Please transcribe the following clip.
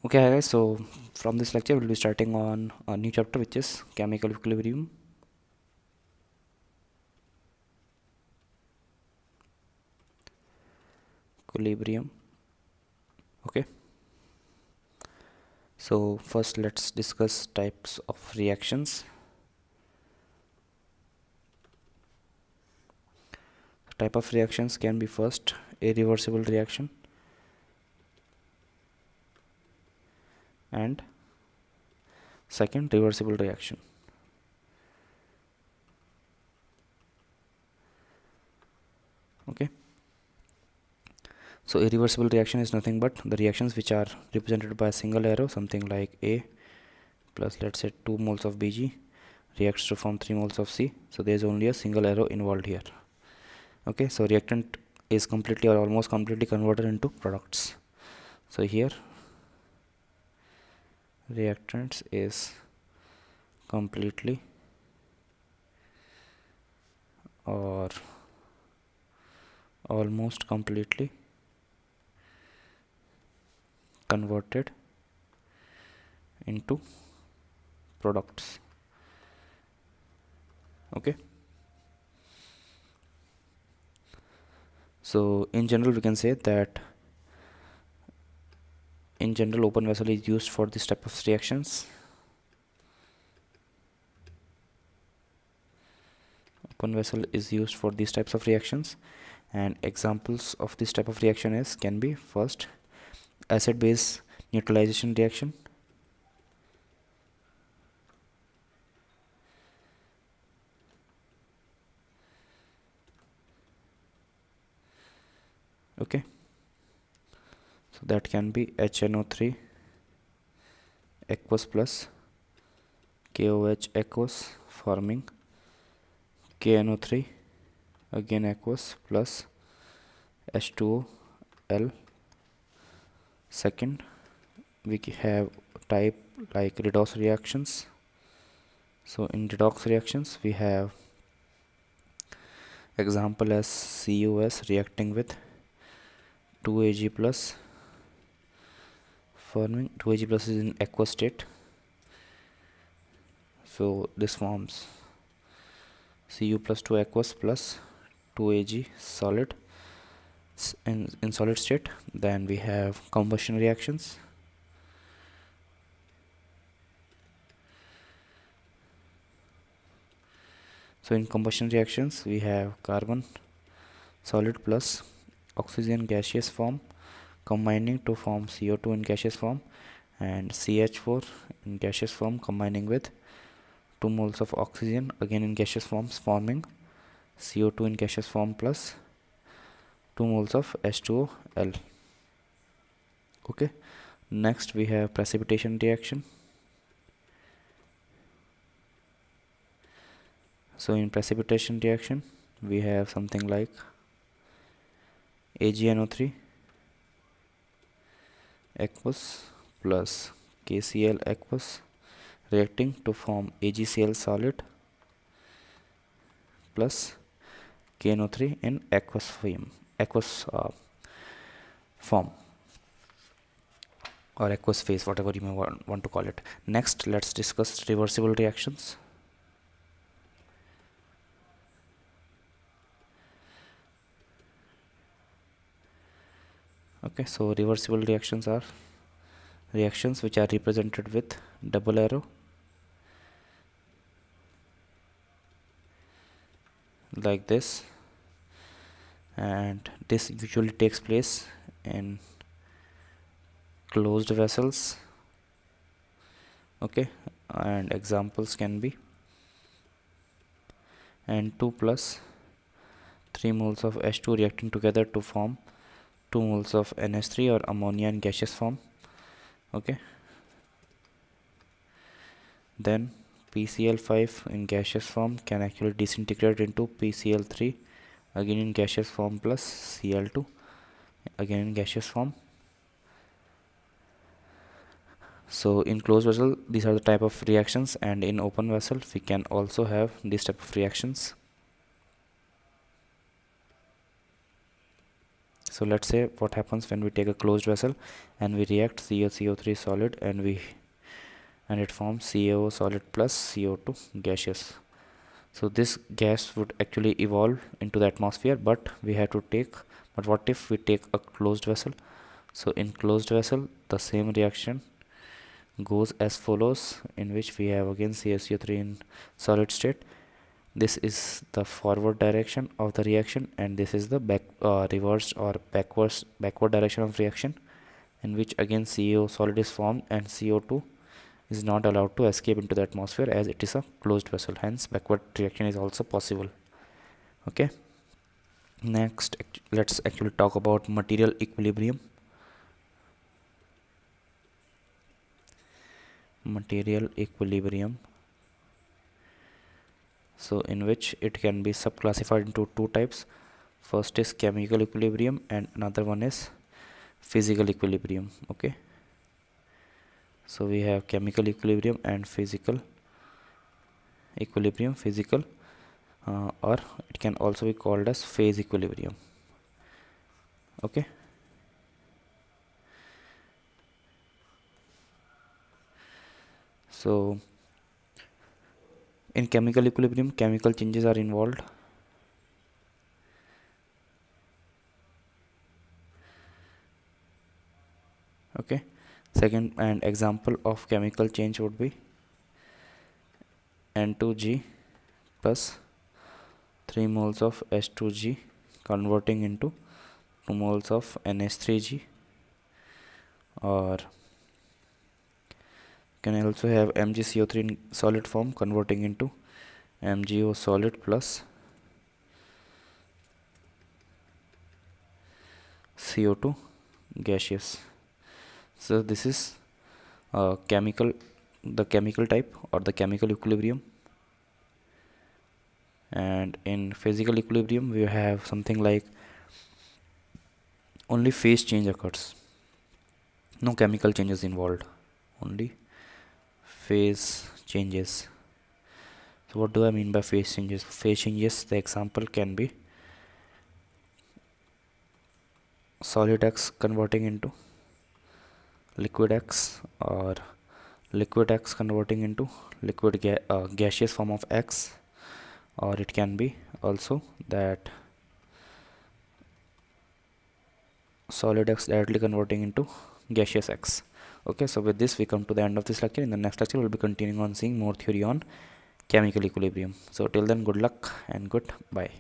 Okay guys, so from this lecture we'll be starting on a new chapter, which is chemical equilibrium. Okay, so first let's discuss types of reactions. Type of reactions can be first irreversible reaction and second reversible reaction. Okay, so irreversible reaction is nothing but the reactions which are represented by a single arrow, something like A plus, let's say, 2 moles of Bg reacts to form 3 moles of C. So there is only a single arrow involved here. Okay, so reactant is completely or almost completely converted into products. So here reactants is completely or almost completely converted into products. Okay, so in general we can say that in general open vessel is used for this type of reactions. Open vessel is used for these types of reactions, and examples of this type of reaction is can be first acid base neutralization reaction, okay, so that can be HNO3 aqueous plus KOH aqueous forming KNO3 again aqueous plus H2O. Second, we have type like redox reactions. So in redox reactions we have example as CuS reacting with 2Ag plus, forming 2Ag plus is in aqueous state, so this forms Cu plus 2 aqueous plus 2Ag solid in solid state. Then we have combustion reactions. So in combustion reactions we have carbon solid plus oxygen gaseous form combining to form CO2 in gaseous form, and CH4 in gaseous form combining with 2 moles of oxygen again in gaseous forms forming CO2 in gaseous form plus 2 moles of H2O. Okay, next we have precipitation reaction. So in precipitation reaction we have something like AgNO3 aqueous plus KCl aqueous reacting to form AgCl solid plus KNO3 in aqueous form or aqueous phase, whatever you may want to call it. Next, let's discuss reversible reactions. Okay, so reversible reactions are reactions which are represented with double arrow like this, and this usually takes place in closed vessels. Okay, and examples can be N2 plus 3 moles of H2 reacting together to form 2 moles of NH3 or ammonia in gaseous form. Okay, then PCl5 in gaseous form can actually disintegrate into PCl3 again in gaseous form plus Cl2 again in gaseous form. So in closed vessel these are the type of reactions, and in open vessel we can also have this type of reactions. So let's say what happens when we take a closed vessel and we react CaCO3 solid and it forms CaO solid plus CO2 gaseous. So this gas would actually evolve into the atmosphere, but what if we take a closed vessel? So in closed vessel, the same reaction goes as follows, in which we have again CaCO3 in solid state. This is the forward direction of the reaction, and this is the reversed or backward direction of reaction, in which again CaO solid is formed and CO2 is not allowed to escape into the atmosphere as it is a closed vessel. Hence, backward reaction is also possible. Okay. Next, let's actually talk about material equilibrium. Material equilibrium. So in which it can be subclassified into two types. First is chemical equilibrium and another one is physical equilibrium. Okay, so we have chemical equilibrium and physical equilibrium. Physical or it can also be called as phase equilibrium. Okay, so in chemical equilibrium, chemical changes are involved. Okay, second and example of chemical change would be N2G plus 3 moles of H2G converting into 2 moles of NH3G, or can also have MgCO3 in solid form converting into MgO solid plus CO2 gaseous. So this is the chemical type or the chemical equilibrium. And in physical equilibrium, we have something like only phase change occurs, no chemical changes involved, only phase changes. So what do I mean by phase changes? Phase changes, the example can be solid X converting into liquid X, or liquid X converting into gaseous form of X, or it can be also that solid X directly converting into gaseous X. Okay, so with this we come to the end of this lecture. In the next lecture we'll be continuing on seeing more theory on chemical equilibrium. So till then, good luck and goodbye.